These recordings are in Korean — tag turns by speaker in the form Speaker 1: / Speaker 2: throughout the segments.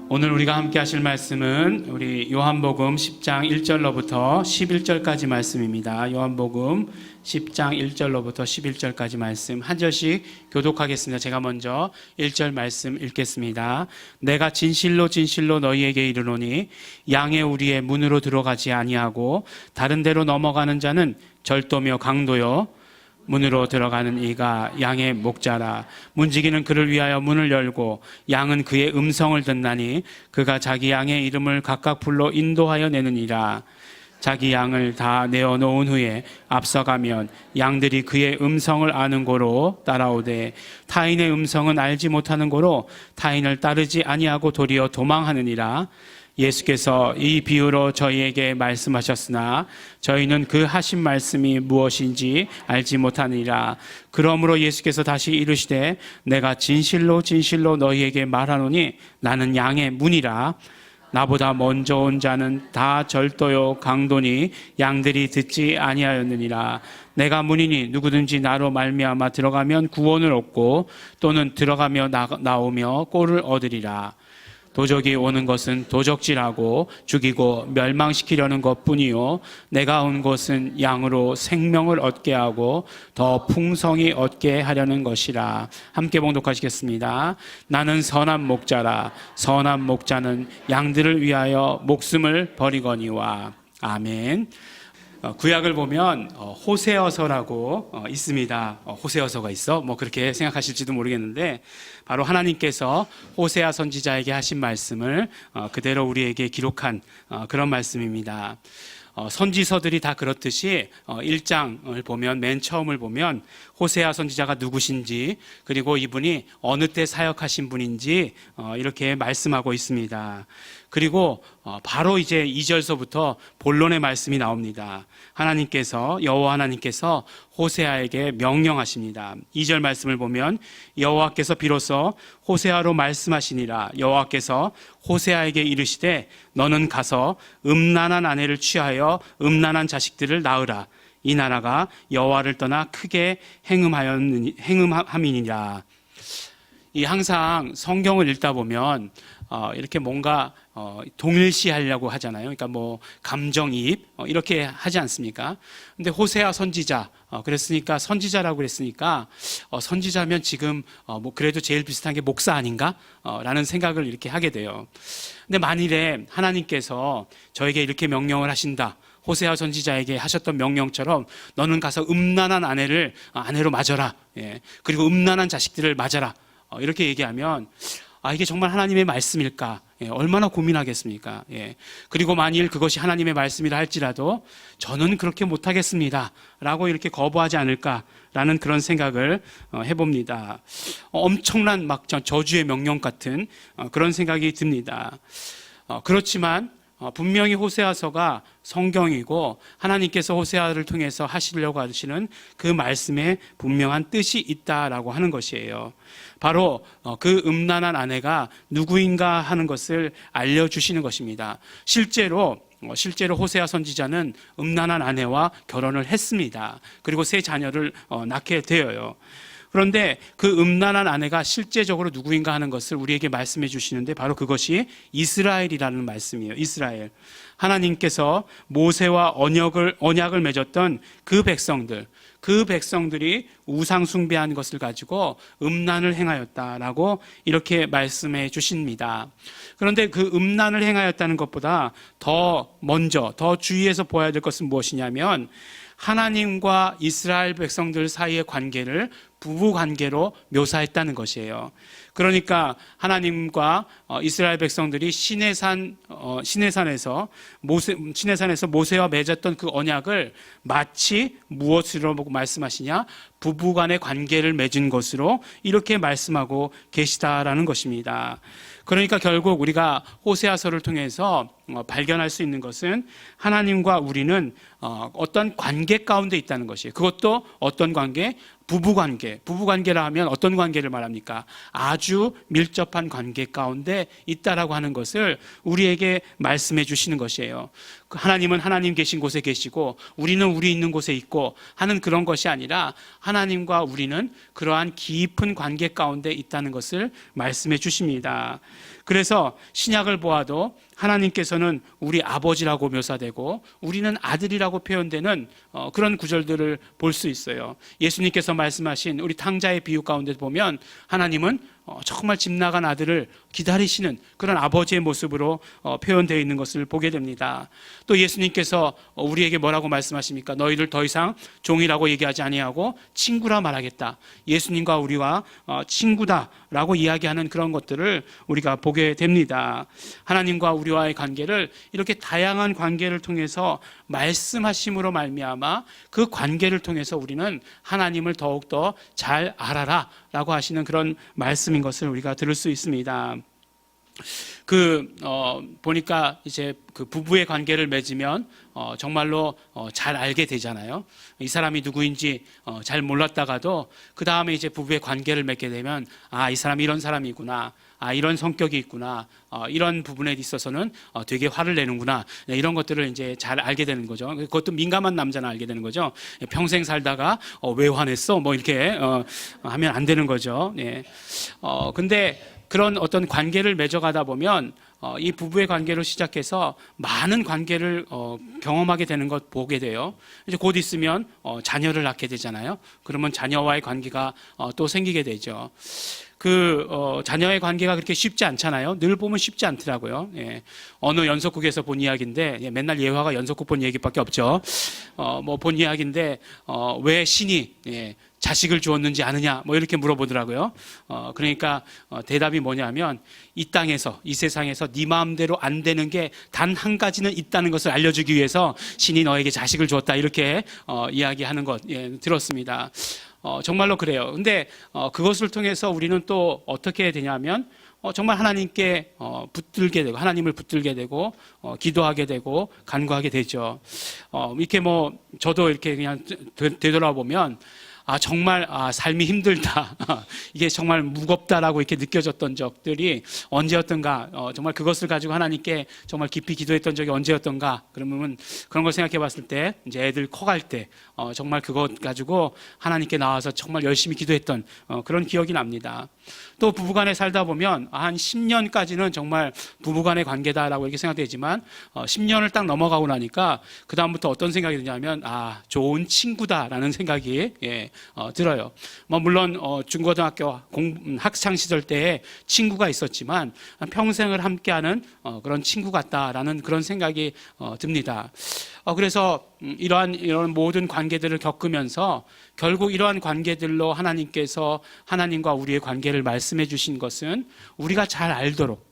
Speaker 1: 오늘 우리가 함께 하실 말씀은 우리 요한복음 10장 1절로부터 11절까지 말씀입니다. 요한복음 10장 1절로부터 11절까지 말씀 한 절씩 교독하겠습니다. 제가 먼저 1절 말씀 읽겠습니다. 내가 진실로 진실로 너희에게 이르노니 양의 우리의 문으로 들어가지 아니하고 다른 데로 넘어가는 자는 절도며 강도요 문으로 들어가는 이가 양의 목자라. 문지기는 그를 위하여 문을 열고 양은 그의 음성을 듣나니 그가 자기 양의 이름을 각각 불러 인도하여 내느니라. 자기 양을 다 내어놓은 후에 앞서가면 양들이 그의 음성을 아는 고로 따라오되 타인의 음성은 알지 못하는 고로 타인을 따르지 아니하고 도리어 도망하느니라. 예수께서 이 비유로 저희에게 말씀하셨으나 저희는 그 하신 말씀이 무엇인지 알지 못하느니라. 그러므로 예수께서 다시 이르시되 내가 진실로 진실로 너희에게 말하노니 나는 양의 문이라. 나보다 먼저 온 자는 다 절도요 강도니 양들이 듣지 아니하였느니라. 내가 문이니 누구든지 나로 말미암아 들어가면 구원을 얻고 또는 들어가며 나오며 꼴을 얻으리라. 도적이 오는 것은 도적질하고 죽이고 멸망시키려는 것뿐이요 내가 온 것은 양으로 생명을 얻게 하고 더 풍성히 얻게 하려는 것이라. 함께 봉독하시겠습니다. 나는 선한 목자라. 선한 목자는 양들을 위하여 목숨을 버리거니와. 아멘. 구약을 보면 호세아서라고 있습니다. 호세아서가 있어? 뭐 그렇게 생각하실지도 모르겠는데 바로 하나님께서 호세아 선지자에게 하신 말씀을 그대로 우리에게 기록한 그런 말씀입니다. 선지서들이 다 그렇듯이 1장을 보면 맨 처음을 보면 호세아 선지자가 누구신지 그리고 이분이 어느 때 사역하신 분인지 이렇게 말씀하고 있습니다. 그리고 바로 이제 2절서부터 본론의 말씀이 나옵니다. 여호와 하나님께서 호세아에게 명령하십니다. 2절 말씀을 보면 여호와께서 비로소 호세아로 말씀하시니라. 여호와께서 호세아에게 이르시되 너는 가서 음란한 아내를 취하여 음란한 자식들을 낳으라. 이 나라가 여호와를 떠나 크게 행음함이니라. 이 항상 성경을 읽다 보면 이렇게 뭔가 동일시하려고 하잖아요. 그러니까 뭐 감정이입 이렇게 하지 않습니까? 근데 호세아 선지자 그랬으니까 선지자라고 그랬으니까 선지자면 지금 뭐 그래도 제일 비슷한 게 목사 아닌가? 라는 생각을 이렇게 하게 돼요. 근데 만일에 하나님께서 저에게 이렇게 명령을 하신다. 호세아 선지자에게 하셨던 명령처럼 너는 가서 음란한 아내로 맞아라. 예. 그리고 음란한 자식들을 맞아라. 이렇게 얘기하면 이게 정말 하나님의 말씀일까? 예, 얼마나 고민하겠습니까? 예. 그리고 만일 그것이 하나님의 말씀이라 할지라도 저는 그렇게 못하겠습니다. 라고 이렇게 거부하지 않을까라는 그런 생각을 해봅니다. 엄청난 막 저주의 명령 같은 그런 생각이 듭니다. 그렇지만 분명히 호세아서가 성경이고 하나님께서 호세아를 통해서 하시려고 하시는 그 말씀에 분명한 뜻이 있다라고 하는 것이에요. 바로 그 음란한 아내가 누구인가 하는 것을 알려주시는 것입니다. 실제로 호세아 선지자는 음란한 아내와 결혼을 했습니다. 그리고 세 자녀를 낳게 되어요. 그런데 그 음란한 아내가 실제적으로 누구인가 하는 것을 우리에게 말씀해 주시는데 바로 그것이 이스라엘이라는 말씀이에요. 이스라엘. 하나님께서 모세와 언약을 맺었던 그 백성들이 우상 숭배한 것을 가지고 음란을 행하였다라고 이렇게 말씀해 주십니다. 그런데 그 음란을 행하였다는 것보다 더 주의해서 보아야 될 것은 무엇이냐면 하나님과 이스라엘 백성들 사이의 관계를 부부 관계로 묘사했다는 것이에요. 그러니까 하나님과 이스라엘 백성들이 시내산에서 모세와 맺었던 그 언약을 마치 무엇으로 말씀하시냐? 부부간의 관계를 맺은 것으로 이렇게 말씀하고 계시다라는 것입니다. 그러니까 결국 우리가 호세아서를 통해서 발견할 수 있는 것은 하나님과 우리는 어떤 관계 가운데 있다는 것이에요. 그것도 어떤 관계? 부부관계라 하면 어떤 관계를 말합니까? 아주 밀접한 관계 가운데 있다라고 하는 것을 우리에게 말씀해 주시는 것이에요. 하나님은 하나님 계신 곳에 계시고 우리는 우리 있는 곳에 있고 하는 그런 것이 아니라 하나님과 우리는 그러한 깊은 관계 가운데 있다는 것을 말씀해 주십니다. 그래서 신약을 보아도 하나님께서는 우리 아버지라고 묘사되고 우리는 아들이라고 표현되는 그런 구절들을 볼 수 있어요. 예수님께서 말씀하신 우리 탕자의 비유 가운데 보면 하나님은 정말 집 나간 아들을 기다리시는 그런 아버지의 모습으로 표현되어 있는 것을 보게 됩니다. 또 예수님께서 우리에게 뭐라고 말씀하십니까? 너희들 더 이상 종이라고 얘기하지 아니하고 친구라 말하겠다. 예수님과 우리와 친구다라고 이야기하는 그런 것들을 우리가 보게 됩니다. 하나님과 우리와의 관계를 이렇게 다양한 관계를 통해서 말씀하심으로 말미암아 그 관계를 통해서 우리는 하나님을 더욱더 잘 알아라 라고 하시는 그런 말씀인 것을 우리가 들을 수 있습니다. 보니까 이제 그 부부의 관계를 맺으면 정말로 잘 알게 되잖아요. 이 사람이 누구인지 잘 몰랐다가도 그 다음에 이제 부부의 관계를 맺게 되면 이 사람이 이런 사람이구나. 이런 성격이 있구나. 이런 부분에 있어서는 되게 화를 내는구나. 이런 것들을 이제 잘 알게 되는 거죠. 그것도 민감한 남자는 알게 되는 거죠. 평생 살다가 왜 화냈어? 뭐 이렇게 하면 안 되는 거죠. 예. 근데 그런 어떤 관계를 맺어가다 보면 이 부부의 관계로 시작해서 많은 관계를 경험하게 되는 것 보게 돼요. 이제 곧 있으면 자녀를 낳게 되잖아요. 그러면 자녀와의 관계가 또 생기게 되죠. 자녀의 관계가 그렇게 쉽지 않잖아요. 늘 보면 쉽지 않더라고요. 예. 어느 연속국에서 본 이야기인데, 맨날 예화가 연속국 본 얘기밖에 없죠. 본 이야기인데, 왜 신이, 자식을 주었는지 아느냐, 이렇게 물어보더라고요. 그러니까, 대답이 뭐냐면, 이 땅에서, 이 세상에서 네 마음대로 안 되는 게 단 한 가지는 있다는 것을 알려주기 위해서 신이 너에게 자식을 주었다. 이렇게, 이야기하는 것, 들었습니다. 정말로 그래요. 근데 그것을 통해서 우리는 또 어떻게 해야 되냐면 정말 하나님께 붙들게 되고 하나님을 붙들게 되고 기도하게 되고 간구하게 되죠. 이렇게 저도 이렇게 그냥 되돌아보면 정말 삶이 힘들다. 이게 정말 무겁다라고 이렇게 느껴졌던 적들이 언제였던가. 정말 그것을 가지고 하나님께 정말 깊이 기도했던 적이 언제였던가. 그러면 그런 걸 생각해 봤을 때 이제 애들 커갈 때 정말 그것 가지고 하나님께 나와서 정말 열심히 기도했던 그런 기억이 납니다. 또 부부간에 살다 보면 한 10년까지는 정말 부부간의 관계다라고 이렇게 생각되지만 10년을 딱 넘어가고 나니까 그 다음부터 어떤 생각이 드냐면 좋은 친구다라는 생각이 들어요. 물론 중고등학교 학창 시절 때에 친구가 있었지만 평생을 함께하는 그런 친구 같다라는 그런 생각이 듭니다. 그래서 이런 모든 관계들을 겪으면서 결국 이러한 관계들로 하나님께서 하나님과 우리의 관계를 말씀해 주신 것은 우리가 잘 알도록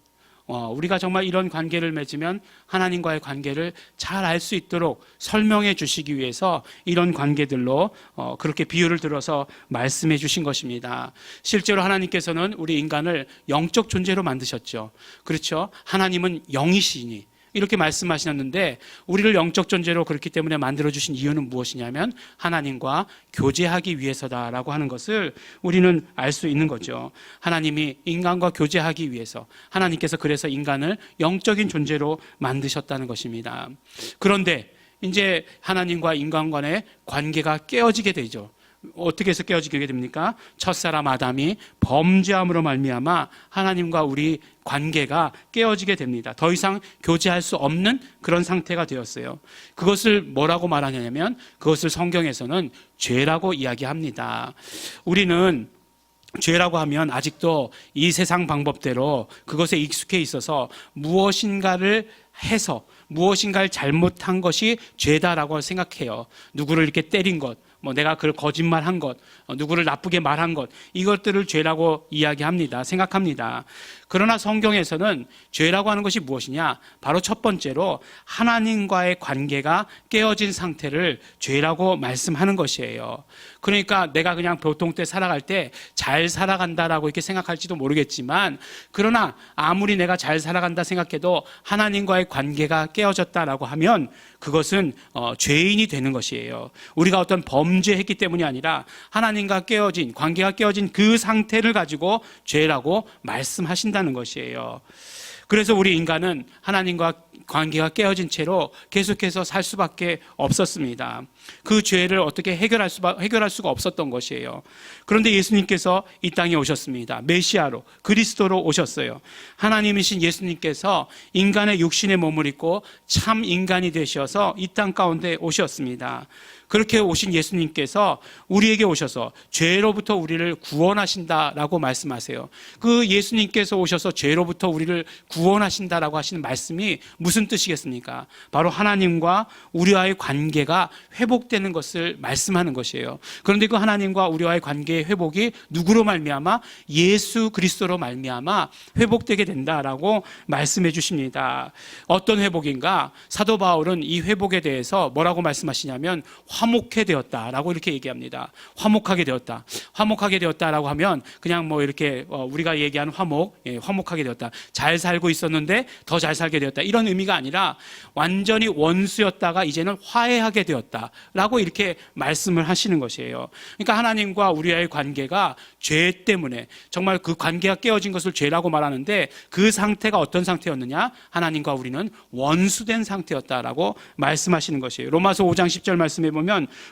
Speaker 1: 우리가 정말 이런 관계를 맺으면 하나님과의 관계를 잘 알 수 있도록 설명해 주시기 위해서 이런 관계들로 그렇게 비유를 들어서 말씀해 주신 것입니다. 실제로 하나님께서는 우리 인간을 영적 존재로 만드셨죠. 그렇죠? 하나님은 영이시니 이렇게 말씀하셨는데 우리를 영적 존재로 그렇기 때문에 만들어주신 이유는 무엇이냐면 하나님과 교제하기 위해서다라고 하는 것을 우리는 알 수 있는 거죠. 하나님이 인간과 교제하기 위해서 하나님께서 그래서 인간을 영적인 존재로 만드셨다는 것입니다. 그런데 이제 하나님과 인간 간의 관계가 깨어지게 되죠. 어떻게 해서 깨어지게 됩니까? 첫사람 아담이 범죄함으로 말미암아 하나님과 우리 관계가 깨어지게 됩니다. 더 이상 교제할 수 없는 그런 상태가 되었어요. 그것을 뭐라고 말하냐면 그것을 성경에서는 죄라고 이야기합니다. 우리는 죄라고 하면 아직도 이 세상 방법대로 그것에 익숙해 있어서 무엇인가를 해서 무엇인가를 잘못한 것이 죄다라고 생각해요. 누구를 이렇게 때린 것, 내가 그걸 거짓말한 것, 누구를 나쁘게 말한 것, 이것들을 죄라고 이야기합니다. 생각합니다. 그러나 성경에서는 죄라고 하는 것이 무엇이냐? 바로 첫 번째로 하나님과의 관계가 깨어진 상태를 죄라고 말씀하는 것이에요. 그러니까 내가 그냥 보통 때 살아갈 때 잘 살아간다라고 이렇게 생각할지도 모르겠지만 그러나 아무리 내가 잘 살아간다 생각해도 하나님과의 관계가 깨어졌다라고 하면 그것은 죄인이 되는 것이에요. 우리가 어떤 범죄했기 때문이 아니라 하나님과 깨어진 관계가 깨어진 그 상태를 가지고 죄라고 말씀하신다는 것이에요. 그래서 우리 인간은 하나님과 관계가 깨어진 채로 계속해서 살 수밖에 없었습니다. 그 죄를 어떻게 해결할 수가 없었던 것이에요. 그런데 예수님께서 이 땅에 오셨습니다. 메시아로, 그리스도로 오셨어요. 하나님이신 예수님께서 인간의 육신의 몸을 입고 참 인간이 되셔서 이 땅 가운데 오셨습니다. 그렇게 오신 예수님께서 우리에게 오셔서 죄로부터 우리를 구원하신다라고 말씀하세요. 그 예수님께서 오셔서 죄로부터 우리를 구원하신다라고 하시는 말씀이 무슨 뜻이겠습니까? 바로 하나님과 우리와의 관계가 회복되는 것을 말씀하는 것이에요. 그런데 그 하나님과 우리와의 관계의 회복이 누구로 말미암아? 예수 그리스도로 말미암아 회복되게 된다라고 말씀해 주십니다. 어떤 회복인가? 사도 바울은 이 회복에 대해서 뭐라고 말씀하시냐면 화목해 되었다라고 이렇게 얘기합니다. 화목하게 되었다. 화목하게 되었다라고 하면 그냥 뭐 이렇게 우리가 얘기하는 화목하게 되었다. 잘 살고 있었는데 더 잘 살게 되었다. 이런 의미가 아니라 완전히 원수였다가 이제는 화해하게 되었다라고 이렇게 말씀을 하시는 것이에요. 그러니까 하나님과 우리와의 관계가 죄 때문에 정말 그 관계가 깨어진 것을 죄라고 말하는데 그 상태가 어떤 상태였느냐? 하나님과 우리는 원수된 상태였다라고 말씀하시는 것이에요. 로마서 5장 10절 말씀해 보면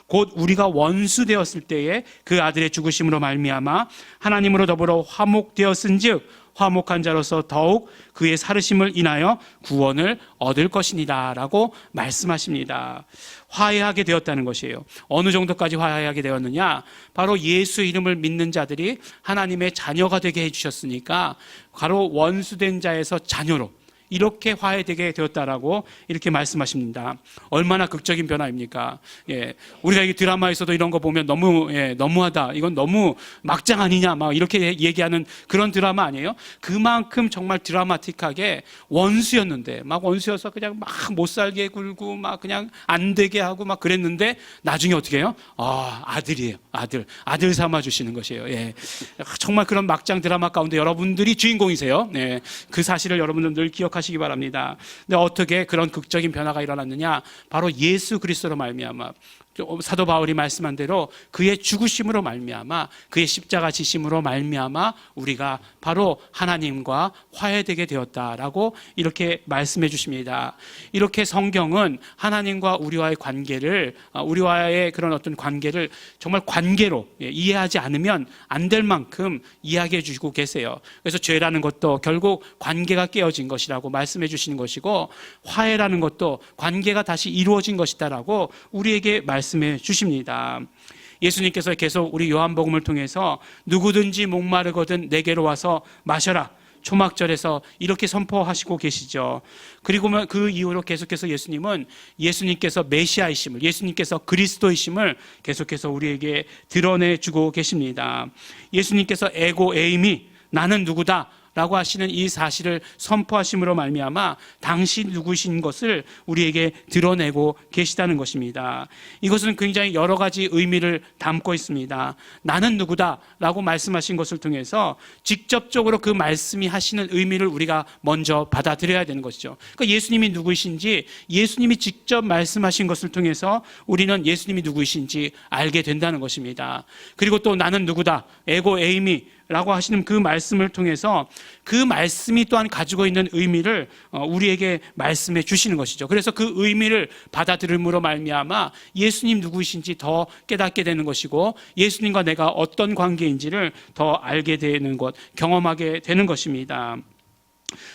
Speaker 1: 곧 우리가 원수 되었을 때에 그 아들의 죽으심으로 말미암아 하나님으로 더불어 화목되었은즉 화목한 자로서 더욱 그의 살으심을 인하여 구원을 얻을 것이니라 라고 말씀하십니다. 화해하게 되었다는 것이에요. 어느 정도까지 화해하게 되었느냐? 바로 예수 이름을 믿는 자들이 하나님의 자녀가 되게 해주셨으니까 바로 원수된 자에서 자녀로 이렇게 화해되게 되었다라고 이렇게 말씀하십니다. 얼마나 극적인 변화입니까? 우리가 이 드라마에서도 이런 거 보면 너무하다. 이건 너무 막장 아니냐. 막 이렇게 얘기하는 그런 드라마 아니에요? 그만큼 정말 드라마틱하게 원수였는데 막 원수여서 그냥 막 못 살게 굴고 막 그냥 안 되게 하고 막 그랬는데 나중에 어떻게 해요? 아들이에요. 아들 삼아 주시는 것이에요. 정말 그런 막장 드라마 가운데 여러분들이 주인공이세요. 그 사실을 여러분들 늘 기억하시기 바랍니다. 근데 어떻게 그런 극적인 변화가 일어났느냐? 바로 예수 그리스도로 말미암아 사도 바울이 말씀한 대로 그의 죽으심으로 말미암아 그의 십자가 지심으로 말미암아 우리가 바로 하나님과 화해되게 되었다라고 이렇게 말씀해 주십니다. 이렇게 성경은 하나님과 우리와의 관계를 우리와의 그런 어떤 관계를 정말 관계로 이해하지 않으면 안 될 만큼 이야기해 주시고 계세요. 그래서 죄라는 것도 결국 관계가 깨어진 것이라고 말씀해 주시는 것이고 화해라는 것도 관계가 다시 이루어진 것이다라고 우리에게 말씀해 주십니다. 예수님께서 계속 우리 요한복음을 통해서 누구든지 목마르거든 내게로 와서 마셔라. 초막절에서 이렇게 선포하시고 계시죠. 그리고 그 이후로 계속해서 예수님께서 메시아이심을, 예수님께서 그리스도이심을 계속해서 우리에게 드러내주고 계십니다. 예수님께서 에고 에이미, 나는 누구다 라고 하시는 이 사실을 선포하심으로 말미암아 당신 누구신 것을 우리에게 드러내고 계시다는 것입니다. 이것은 굉장히 여러 가지 의미를 담고 있습니다. 나는 누구다 라고 말씀하신 것을 통해서 직접적으로 그 말씀이 하시는 의미를 우리가 먼저 받아들여야 되는 것이죠. 그러니까 예수님이 누구이신지 예수님이 직접 말씀하신 것을 통해서 우리는 예수님이 누구이신지 알게 된다는 것입니다. 그리고 또 나는 누구다, 에고 에이미 라고 하시는 그 말씀을 통해서 그 말씀이 또한 가지고 있는 의미를 우리에게 말씀해 주시는 것이죠. 그래서 그 의미를 받아들임으로 말미암아 예수님 누구이신지 더 깨닫게 되는 것이고 예수님과 내가 어떤 관계인지를 더 알게 되는 것, 경험하게 되는 것입니다.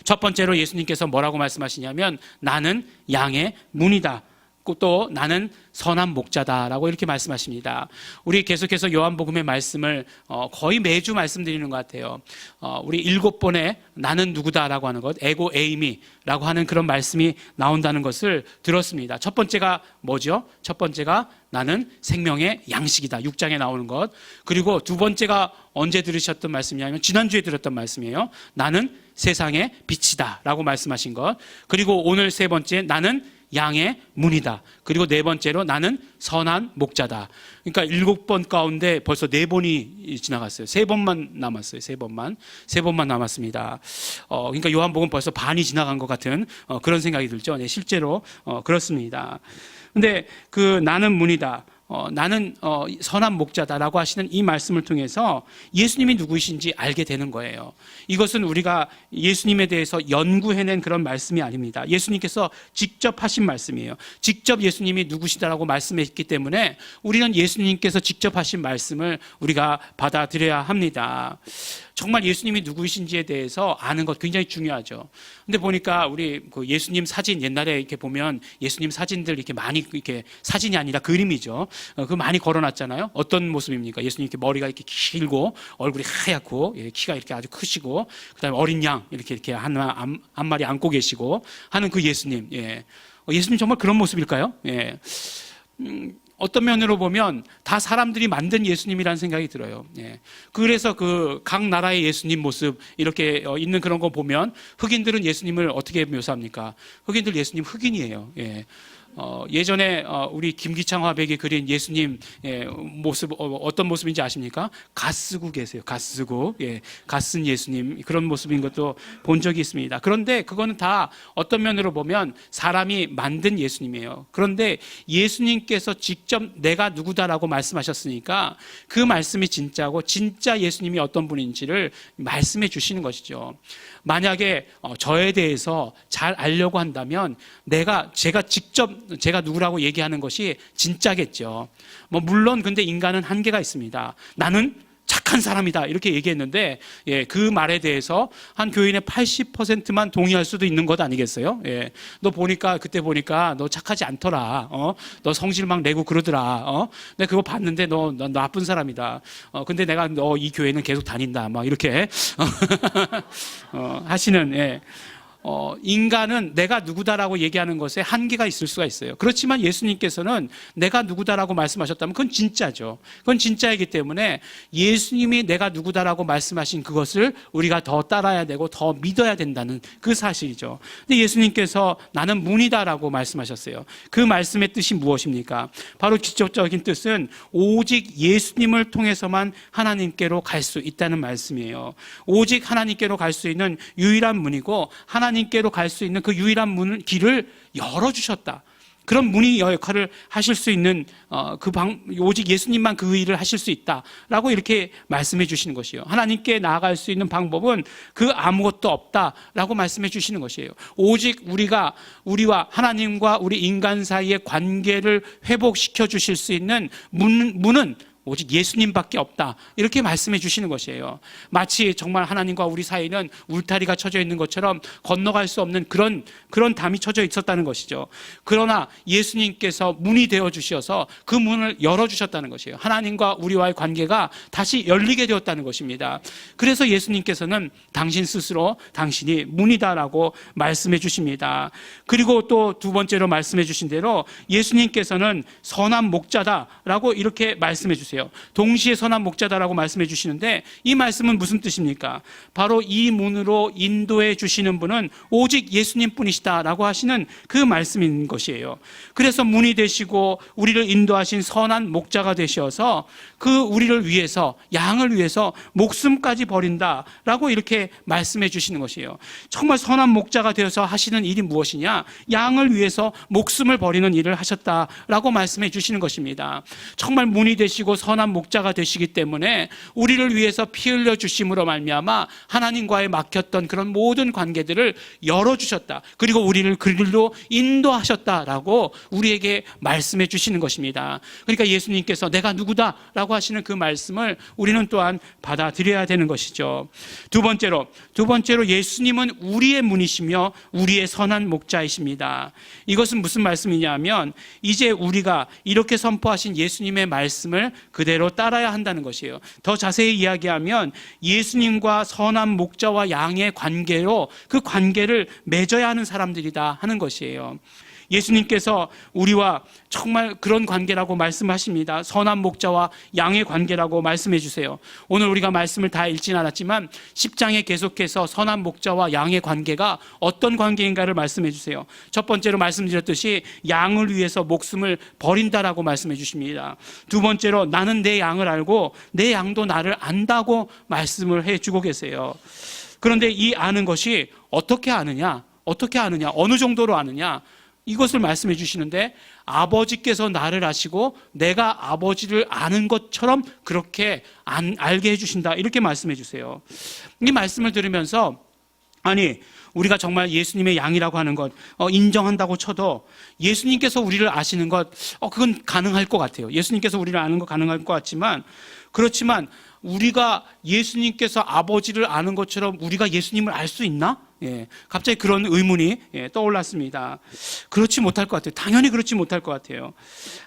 Speaker 1: 첫 번째로 예수님께서 뭐라고 말씀하시냐면 나는 양의 문이다. 또 나는 선한 목자다라고 이렇게 말씀하십니다. 우리 계속해서 요한복음의 말씀을 거의 매주 말씀드리는 것 같아요. 우리 7번에 나는 누구다라고 하는 것, 에고 에이미라고 하는 그런 말씀이 나온다는 것을 들었습니다. 첫 번째가 뭐죠? 첫 번째가 나는 생명의 양식이다. 6장에 나오는 것. 그리고 두 번째가 언제 들으셨던 말씀이냐면 지난주에 들었던 말씀이에요. 나는 세상의 빛이다 라고 말씀하신 것. 그리고 오늘 세 번째 나는 양의 문이다. 그리고 네 번째로 나는 선한 목자다. 그러니까 7번 가운데 벌써 4번이 지나갔어요. 3번만 남았어요. 3번만 남았습니다. 그러니까 요한복음 벌써 반이 지나간 것 같은 그런 생각이 들죠. 네, 실제로 그렇습니다. 근데 그 나는 문이다. 나는 선한 목자다라고 하시는 이 말씀을 통해서 예수님이 누구이신지 알게 되는 거예요. 이것은 우리가 예수님에 대해서 연구해낸 그런 말씀이 아닙니다. 예수님께서 직접 하신 말씀이에요. 직접 예수님이 누구시다라고 말씀했기 때문에 우리는 예수님께서 직접 하신 말씀을 우리가 받아들여야 합니다. 정말 예수님이 누구이신지에 대해서 아는 것 굉장히 중요하죠. 근데 보니까 우리 그 예수님 사진 옛날에 이렇게 보면 예수님 사진들 이렇게 많이 이렇게 사진이 아니라 그림이죠. 그 많이 걸어놨잖아요. 어떤 모습입니까? 예수님 이렇게 머리가 이렇게 길고 얼굴이 하얗고 키가 이렇게 아주 크시고 그다음에 어린 양 이렇게 한 마리 안고 계시고 하는 그 예수님. 예수님 정말 그런 모습일까요? 어떤 면으로 보면 다 사람들이 만든 예수님이라는 생각이 들어요. 그래서 그 각 나라의 예수님 모습 이렇게 있는 그런 거 보면 흑인들은 예수님을 어떻게 묘사합니까? 흑인들 예수님 흑인이에요. 예전에 우리 김기창 화백이 그린 예수님 모습 어떤 모습인지 아십니까? 갓 쓰고 계세요. 갓 쓰고 갓 쓴 예수님 그런 모습인 것도 본 적이 있습니다. 그런데 그거는 다 어떤 면으로 보면 사람이 만든 예수님이에요. 그런데 예수님께서 직접 내가 누구다라고 말씀하셨으니까 그 말씀이 진짜고 진짜 예수님이 어떤 분인지를 말씀해 주시는 것이죠. 만약에 저에 대해서 잘 알려고 한다면 제가 직접 제가 누구라고 얘기하는 것이 진짜겠죠. 물론 근데 인간은 한계가 있습니다. 나는 착한 사람이다 이렇게 얘기했는데 그 말에 대해서 한 교인의 80%만 동의할 수도 있는 것 아니겠어요? 너 보니까 그때 보니까 너 착하지 않더라. 너 성질 막 내고 그러더라. 내가 그거 봤는데 너 나쁜 사람이다. 근데 내가 너 이 교회는 계속 다닌다. 막 이렇게 하시는 인간은 내가 누구다라고 얘기하는 것에 한계가 있을 수가 있어요. 그렇지만 예수님께서는 내가 누구다라고 말씀하셨다면 그건 진짜죠. 그건 진짜이기 때문에 예수님이 내가 누구다라고 말씀하신 그것을 우리가 더 따라야 되고 더 믿어야 된다는 그 사실이죠. 근데 예수님께서 나는 문이다라고 말씀하셨어요. 그 말씀의 뜻이 무엇입니까? 바로 직접적인 뜻은 오직 예수님을 통해서만 하나님께로 갈 수 있다는 말씀이에요. 오직 하나님께로 갈 수 있는 유일한 문이고 하나님께로 갈 수 있는 그 유일한 길을 열어주셨다. 그런 문의 역할을 하실 수 있는 오직 예수님만 그 일을 하실 수 있다라고 이렇게 말씀해 주시는 것이에요. 하나님께 나아갈 수 있는 방법은 그 아무것도 없다라고 말씀해 주시는 것이에요. 오직 우리와 하나님과 우리 인간 사이의 관계를 회복시켜 주실 수 있는 문은 오직 예수님밖에 없다 이렇게 말씀해 주시는 것이에요. 마치 정말 하나님과 우리 사이는 울타리가 쳐져 있는 것처럼 건너갈 수 없는 그런 담이 쳐져 있었다는 것이죠. 그러나 예수님께서 문이 되어 주셔서 그 문을 열어주셨다는 것이에요. 하나님과 우리와의 관계가 다시 열리게 되었다는 것입니다. 그래서 예수님께서는 당신 스스로 당신이 문이다라고 말씀해 주십니다. 그리고 또 두 번째로 말씀해 주신 대로 예수님께서는 선한 목자다라고 이렇게 말씀해 주세요. 동시에 선한 목자다라고 말씀해 주시는데 이 말씀은 무슨 뜻입니까? 바로 이 문으로 인도해 주시는 분은 오직 예수님뿐이시다라고 하시는 그 말씀인 것이에요. 그래서 문이 되시고 우리를 인도하신 선한 목자가 되셔서 그 우리를 위해서 양을 위해서 목숨까지 버린다라고 이렇게 말씀해 주시는 것이에요. 정말 선한 목자가 되어서 하시는 일이 무엇이냐? 양을 위해서 목숨을 버리는 일을 하셨다라고 말씀해 주시는 것입니다. 정말 문이 되시고 선한 목자가 되시기 때문에 우리를 위해서 피 흘려 주심으로 말미암아 하나님과의 막혔던 그런 모든 관계들을 열어주셨다. 그리고 우리를 그 길로 인도하셨다라고 우리에게 말씀해 주시는 것입니다. 그러니까 예수님께서 내가 누구다라고 하시는 그 말씀을 우리는 또한 받아들여야 되는 것이죠. 두 번째로 예수님은 우리의 문이시며 우리의 선한 목자이십니다. 이것은 무슨 말씀이냐면 이제 우리가 이렇게 선포하신 예수님의 말씀을 그대로 따라야 한다는 것이에요. 더 자세히 이야기하면 예수님과 선한 목자와 양의 관계로 그 관계를 맺어야 하는 사람들이다 하는 것이에요. 예수님께서 우리와 정말 그런 관계라고 말씀하십니다. 선한 목자와 양의 관계라고 말씀해 주세요. 오늘 우리가 말씀을 다 읽진 않았지만 10장에 계속해서 선한 목자와 양의 관계가 어떤 관계인가를 말씀해 주세요. 첫 번째로 말씀드렸듯이 양을 위해서 목숨을 버린다라고 말씀해 주십니다. 두 번째로 나는 내 양을 알고 내 양도 나를 안다고 말씀을 해 주고 계세요. 그런데 이 아는 것이 어떻게 아느냐? 어느 정도로 아느냐? 이것을 말씀해 주시는데 아버지께서 나를 아시고 내가 아버지를 아는 것처럼 그렇게 알게 해주신다 이렇게 말씀해 주세요. 이 말씀을 들으면서 아니 우리가 정말 예수님의 양이라고 하는 것 인정한다고 쳐도 예수님께서 우리를 아시는 것 그건 가능할 것 같아요. 예수님께서 우리를 아는 것 가능할 것 같지만 그렇지만 우리가 예수님께서 아버지를 아는 것처럼 우리가 예수님을 알 수 있나? 갑자기 그런 의문이 떠올랐습니다. 그렇지 못할 것 같아요. 당연히 그렇지 못할 것 같아요.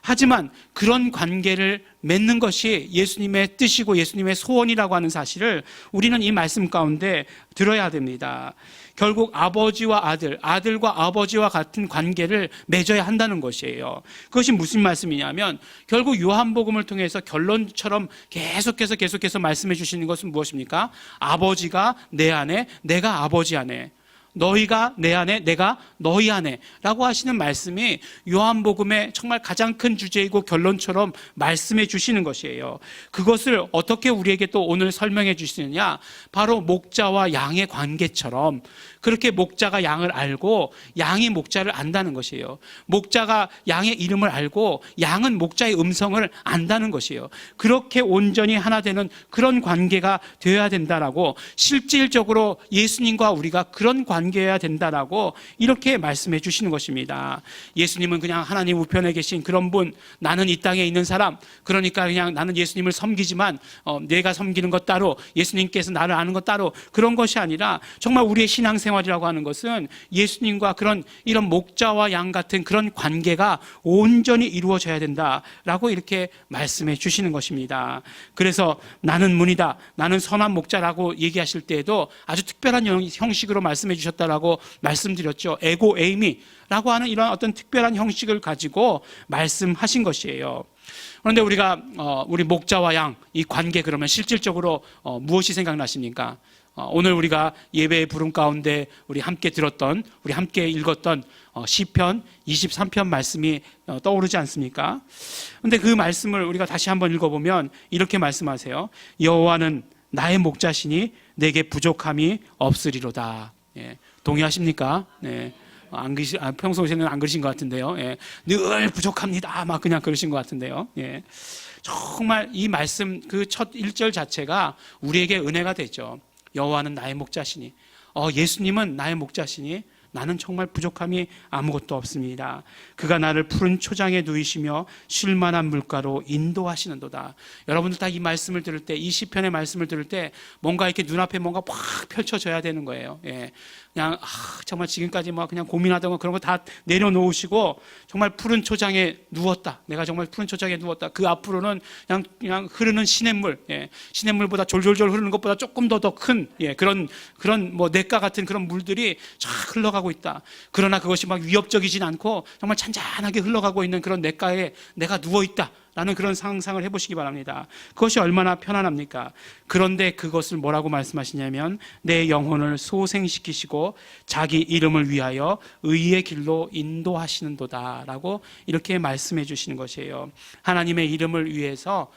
Speaker 1: 하지만 그런 관계를 맺는 것이 예수님의 뜻이고 예수님의 소원이라고 하는 사실을 우리는 이 말씀 가운데 들어야 됩니다. 결국 아버지와 아들과 아버지와 같은 관계를 맺어야 한다는 것이에요. 그것이 무슨 말씀이냐면 결국 요한복음을 통해서 결론처럼 계속해서 말씀해 주시는 것은 무엇입니까? 아버지가 내 안에, 내가 아버지 안에, 너희가 내 안에 내가 너희 안에 라고 하시는 말씀이 요한복음의 정말 가장 큰 주제이고 결론처럼 말씀해 주시는 것이에요. 그것을 어떻게 우리에게 또 오늘 설명해 주시느냐, 바로 목자와 양의 관계처럼 그렇게 목자가 양을 알고 양이 목자를 안다는 것이에요. 목자가 양의 이름을 알고 양은 목자의 음성을 안다는 것이에요. 그렇게 온전히 하나 되는 그런 관계가 되어야 된다라고, 실질적으로 예수님과 우리가 그런 관계여야 된다라고 이렇게 말씀해 주시는 것입니다. 예수님은 그냥 하나님 우편에 계신 그런 분, 나는 이 땅에 있는 사람, 그러니까 그냥 나는 예수님을 섬기지만 내가 섬기는 것 따로, 예수님께서 나를 아는 것 따로, 그런 것이 아니라 정말 우리의 신앙생활이라고 하는 것은 예수님과 그런 이런 목자와 양 같은 그런 관계가 온전히 이루어져야 된다라고 이렇게 말씀해 주시는 것입니다. 그래서 나는 문이다, 나는 선한 목자라고 얘기하실 때에도 아주 특별한 형식으로 말씀해 주셨다라고 말씀드렸죠. 에고 에이미라고 하는 이런 어떤 특별한 형식을 가지고 말씀하신 것이에요. 그런데 우리가 우리 목자와 양 이 관계, 그러면 실질적으로 무엇이 생각나십니까? 오늘 우리가 예배의 부름 가운데 우리 함께 들었던, 우리 함께 읽었던 시편 23편 말씀이 떠오르지 않습니까? 그런데 그 말씀을 우리가 다시 한번 읽어보면 이렇게 말씀하세요. 여호와는 나의 목자시니 내게 부족함이 없으리로다. 동의하십니까? 네. 평소에는 안 그러신 것 같은데요. 늘 부족합니다. 막 그냥 그러신 것 같은데요. 정말 이 말씀 그 첫 1절 자체가 우리에게 은혜가 되죠. 여호와는 나의 목자시니, 예수님은 나의 목자시니 나는 정말 부족함이 아무것도 없습니다. 그가 나를 푸른 초장에 누이시며 쉴만한 물가로 인도하시는도다. 여러분들 다 이 말씀을 들을 때, 이 시편의 말씀을 들을 때 뭔가 이렇게 눈앞에 뭔가 확 펼쳐져야 되는 거예요. 그냥 정말 지금까지 뭐 그냥 고민하던 거 그런 거 다 내려놓으시고 정말 푸른 초장에 누웠다. 내가 정말 푸른 초장에 누웠다. 그 앞으로는 그냥 흐르는 시냇물, 시냇물보다 졸졸졸 흐르는 것보다 조금 더 큰 그런 뭐 냇가 같은 그런 물들이 쫙 흘러가고 있다. 그러나 그것이 막 위협적이진 않고 정말 잔잔하게 흘러가고 있는 그런 냇가에 내가 누워 있다 라는 그런 상상을 해보시기 바랍니다. 그것이 얼마나 편안합니까? 그런데 그것을 뭐라고 말씀하시냐면 내 영혼을 소생시키시고 자기 이름을 위하여 의의 길로 인도하시는도다 라고 이렇게 말씀해 주시는 것이에요. 하나님의 이름을 위해서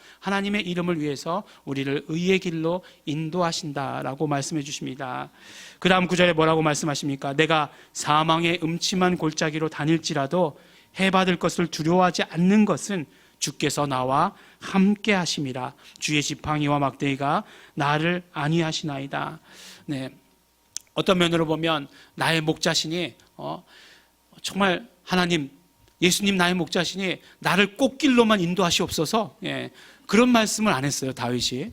Speaker 1: 우리를 의의 길로 인도하신다라고 말씀해 주십니다. 그 다음 구절에 뭐라고 말씀하십니까? 내가 사망의 음침한 골짜기로 다닐지라도 해받을 것을 두려워하지 않는 것은 주께서 나와 함께 하심이라. 주의 지팡이와 막대기가 나를 안위하시나이다. 어떤 면으로 보면 나의 목자시니 정말 하나님, 예수님 나의 목자시니 나를 꽃길로만 인도하시옵소서. 그런 말씀을 안 했어요, 다윗이.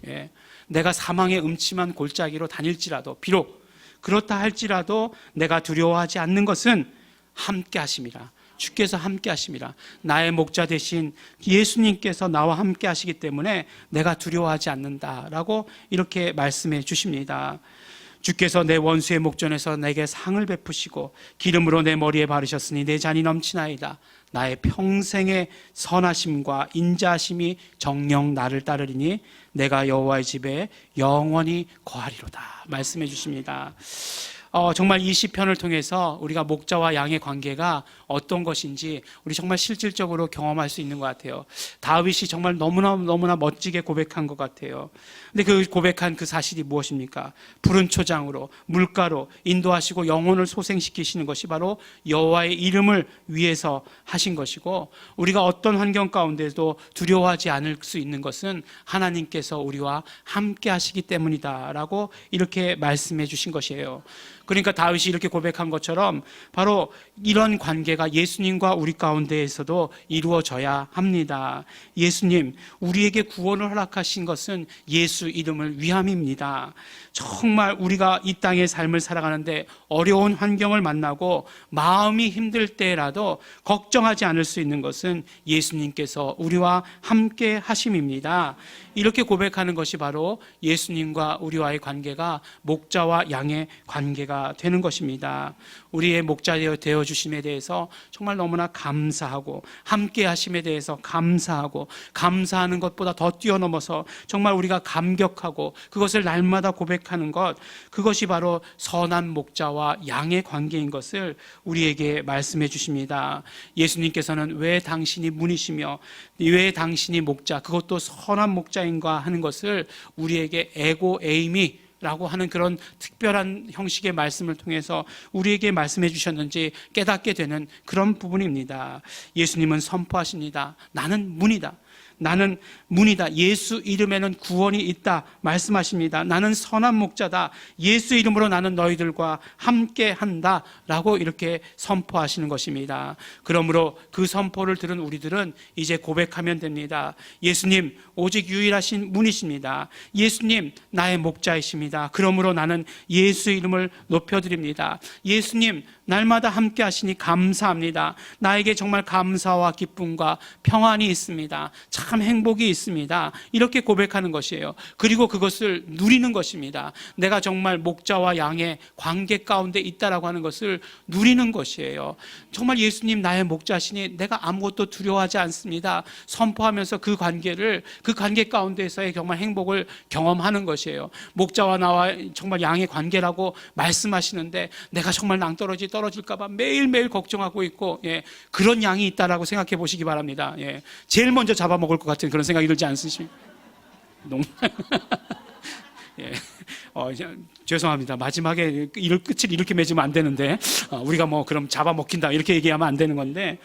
Speaker 1: 내가 사망의 음침한 골짜기로 다닐지라도, 비록 그렇다 할지라도 내가 두려워하지 않는 것은 함께 하심이라. 주께서 함께 하심이라. 나의 목자 되신 예수님께서 나와 함께 하시기 때문에 내가 두려워하지 않는다라고 이렇게 말씀해 주십니다. 주께서 내 원수의 목전에서 내게 상을 베푸시고 기름으로 내 머리에 바르셨으니 내 잔이 넘치나이다. 나의 평생의 선하심과 인자하심이 정녕 나를 따르리니 내가 여호와의 집에 영원히 거하리로다. 말씀해 주십니다. 정말 이 시편을 통해서 우리가 목자와 양의 관계가 어떤 것인지 우리 정말 실질적으로 경험할 수 있는 것 같아요. 다윗이 정말 너무나 멋지게 고백한 것 같아요. 근데 그 고백한 그 사실이 무엇입니까? 푸른 초장으로 물가로 인도하시고 영혼을 소생시키시는 것이 바로 여호와의 이름을 위해서 하신 것이고, 우리가 어떤 환경 가운데도 두려워하지 않을 수 있는 것은 하나님께서 우리와 함께 하시기 때문이다라고 이렇게 말씀해 주신 것이에요. 그러니까 다윗이 이렇게 고백한 것처럼 바로 이런 관계가 예수님과 우리 가운데에서도 이루어져야 합니다. 예수님, 우리에게 구원을 허락하신 것은 예수 이름을 위함입니다. 정말 우리가 이 땅의 삶을 살아가는데 어려운 환경을 만나고 마음이 힘들 때라도 걱정하지 않을 수 있는 것은 예수님께서 우리와 함께 하심입니다. 이렇게 고백하는 것이 바로 예수님과 우리와의 관계가 목자와 양의 관계가 되는 것입니다. 우리의 목자 되어 주심에 대해서 정말 너무나 감사하고, 함께 하심에 대해서 감사하고, 감사하는 것보다 더 뛰어넘어서 정말 우리가 감격하고 그것을 날마다 고백하는 것, 그것이 바로 선한 목자와 양의 관계인 것을 우리에게 말씀해 주십니다. 예수님께서는 왜 당신이 문이시며 왜 당신이 목자, 그것도 선한 목자인가 하는 것을 우리에게 에고 에이미 라고 하는 그런 특별한 형식의 말씀을 통해서 우리에게 말씀해 주셨는지 깨닫게 되는 그런 부분입니다. 예수님은 선포하십니다. 나는 문이다. 나는 문이다. 예수 이름에는 구원이 있다 말씀하십니다. 나는 선한 목자다. 예수 이름으로 나는 너희들과 함께 한다 라고 이렇게 선포하시는 것입니다. 그러므로 그 선포를 들은 우리들은 이제 고백하면 됩니다. 예수님 오직 유일하신 문이십니다. 예수님 나의 목자이십니다. 그러므로 나는 예수 이름을 높여드립니다. 예수님 날마다 함께 하시니 감사합니다. 나에게 정말 감사와 기쁨과 평안이 있습니다. 참 행복이 있습니다. 이렇게 고백하는 것이에요. 그리고 그것을 누리는 것입니다. 내가 정말 목자와 양의 관계 가운데 있다라고 하는 것을 누리는 것이에요. 정말 예수님 나의 목자시니 내가 아무것도 두려워하지 않습니다. 선포하면서 그 관계 가운데서의 정말 행복을 경험하는 것이에요. 목자와 나와 정말 양의 관계라고 말씀하시는데 내가 정말 떨어질까 봐 매일매일 걱정하고 있고, 그런 양이 있다라고 생각해 보시기 바랍니다. 제일 먼저 잡아먹을 것 같은 그런 생각이 들지 않으십니까? 죄송합니다. 마지막에 끝을 이렇게 맺으면 안 되는데, 우리가 그럼 잡아먹힌다 이렇게 얘기하면 안 되는 건데,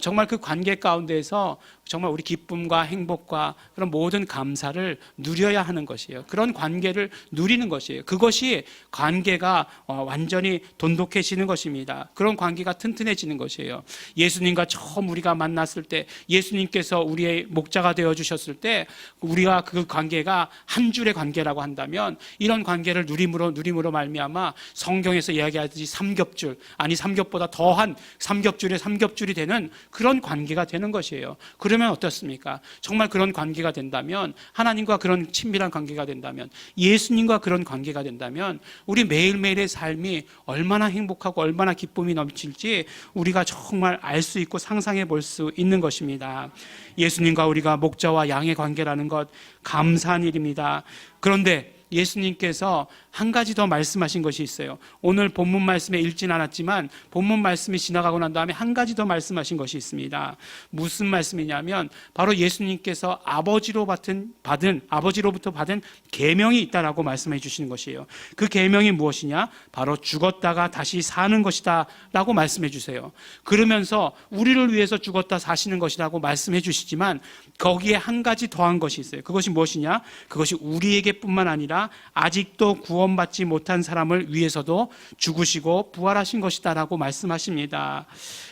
Speaker 1: 정말 그 관계 가운데에서 정말 우리 기쁨과 행복과 그런 모든 감사를 누려야 하는 것이에요. 그런 관계를 누리는 것이에요. 그것이 관계가 완전히 돈독해지는 것입니다. 그런 관계가 튼튼해지는 것이에요. 예수님과 처음 우리가 만났을 때, 예수님께서 우리의 목자가 되어주셨을 때 우리가 그 관계가 한 줄의 관계라고 한다면, 이런 관계를 누림으로 말미암아 성경에서 이야기하듯이 삼겹줄, 아니 삼겹보다 더한 삼겹줄의 삼겹줄이 되는 그런 관계가 되는 것이에요. 그러면 어떻습니까? 정말 그런 관계가 된다면, 하나님과 그런 친밀한 관계가 된다면, 예수님과 그런 관계가 된다면 우리 매일매일의 삶이 얼마나 행복하고 얼마나 기쁨이 넘칠지 우리가 정말 알 수 있고 상상해 볼 수 있는 것입니다. 예수님과 우리가 목자와 양의 관계라는 것 감사한 일입니다. 그런데 예수님께서 한 가지 더 말씀하신 것이 있어요. 오늘 본문 말씀에 읽진 않았지만 본문 말씀이 지나가고 난 다음에 한 가지 더 말씀하신 것이 있습니다. 무슨 말씀이냐면 바로 예수님께서 아버지로부터 받은 계명이 있다라고 말씀해 주시는 것이에요. 그 계명이 무엇이냐? 바로 죽었다가 다시 사는 것이다 라고 말씀해 주세요. 그러면서 우리를 위해서 죽었다 사시는 것이라고 말씀해 주시지만 거기에 한 가지 더한 것이 있어요. 그것이 무엇이냐? 그것이 우리에게뿐만 아니라 아직도 구원받지 못한 사람을 위해서도 죽으시고 부활하신 것이다라고 말씀하십니다.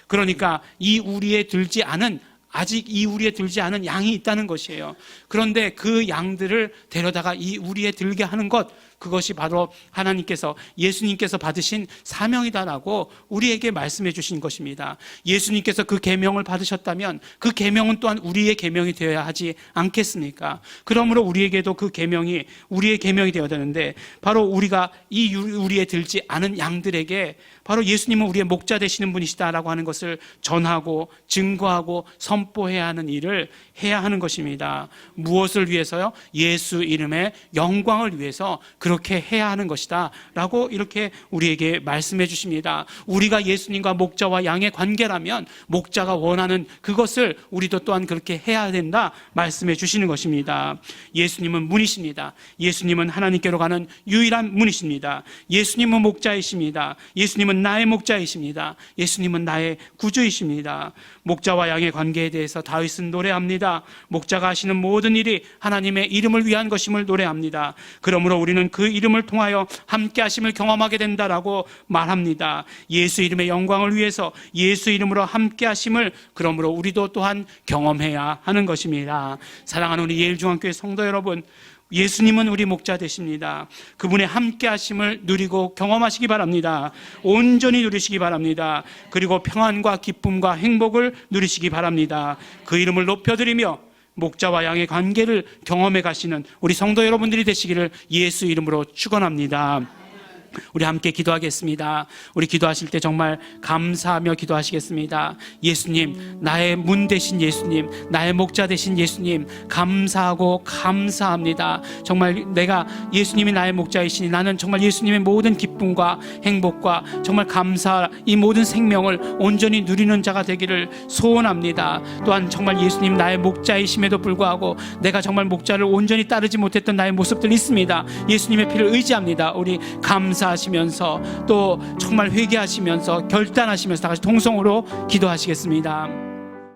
Speaker 1: 그러니까 아직 이 우리에 들지 않은 양이 있다는 것이에요. 그런데 그 양들을 데려다가 이 우리에 들게 하는 것, 그것이 바로 하나님께서, 예수님께서 받으신 사명이다라고 우리에게 말씀해 주신 것입니다. 예수님께서 그 계명을 받으셨다면 그 계명은 또한 우리의 계명이 되어야 하지 않겠습니까? 그러므로 우리에게도 그 계명이 우리의 계명이 되어야 되는데, 바로 우리가 이 우리에 들지 않은 양들에게 바로 예수님은 우리의 목자 되시는 분이시다라고 하는 것을 전하고 증거하고 선포해야 하는 일을 해야 하는 것입니다. 무엇을 위해서요? 예수 이름의 영광을 위해서 그렇게 해야 하는 것이다 라고 이렇게 우리에게 말씀해 주십니다. 우리가 예수님과 목자와 양의 관계라면 목자가 원하는 그것을 우리도 또한 그렇게 해야 된다 말씀해 주시는 것입니다. 예수님은 문이십니다. 예수님은 하나님께로 가는 유일한 문이십니다. 예수님은 목자이십니다. 예수님은 나의 목자이십니다. 예수님은 나의 구주이십니다. 목자와 양의 관계에 대해서 다윗은 노래합니다. 목자가 하시는 모든 일이 하나님의 이름을 위한 것임을 노래합니다. 그러므로 우리는 그 이름을 통하여 함께 하심을 경험하게 된다라고 말합니다. 예수 이름의 영광을 위해서 예수 이름으로 함께 하심을 그러므로 우리도 또한 경험해야 하는 것입니다. 사랑하는 우리 예일중앙교회 성도 여러분, 예수님은 우리 목자 되십니다. 그분의 함께 하심을 누리고 경험하시기 바랍니다. 온전히 누리시기 바랍니다. 그리고 평안과 기쁨과 행복을 누리시기 바랍니다. 그 이름을 높여드리며 목자와 양의 관계를 경험해 가시는 우리 성도 여러분들이 되시기를 예수 이름으로 축원합니다. 우리 함께 기도하겠습니다. 우리 기도하실 때 정말 감사하며 기도하시겠습니다. 예수님, 나의 문 되신 예수님, 나의 목자 되신 예수님, 감사하고 감사합니다. 정말 내가 예수님이 나의 목자이시니 나는 정말 예수님의 모든 기쁨과 행복과 정말 감사, 이 모든 생명을 온전히 누리는 자가 되기를 소원합니다. 또한 정말 예수님 나의 목자이심에도 불구하고 내가 정말 목자를 온전히 따르지 못했던 나의 모습들이 있습니다. 예수님의 피를 의지합니다. 우리 감사하시면서 또 정말 회개하시면서 결단하시면서 다 같이 통성으로 기도하시겠습니다.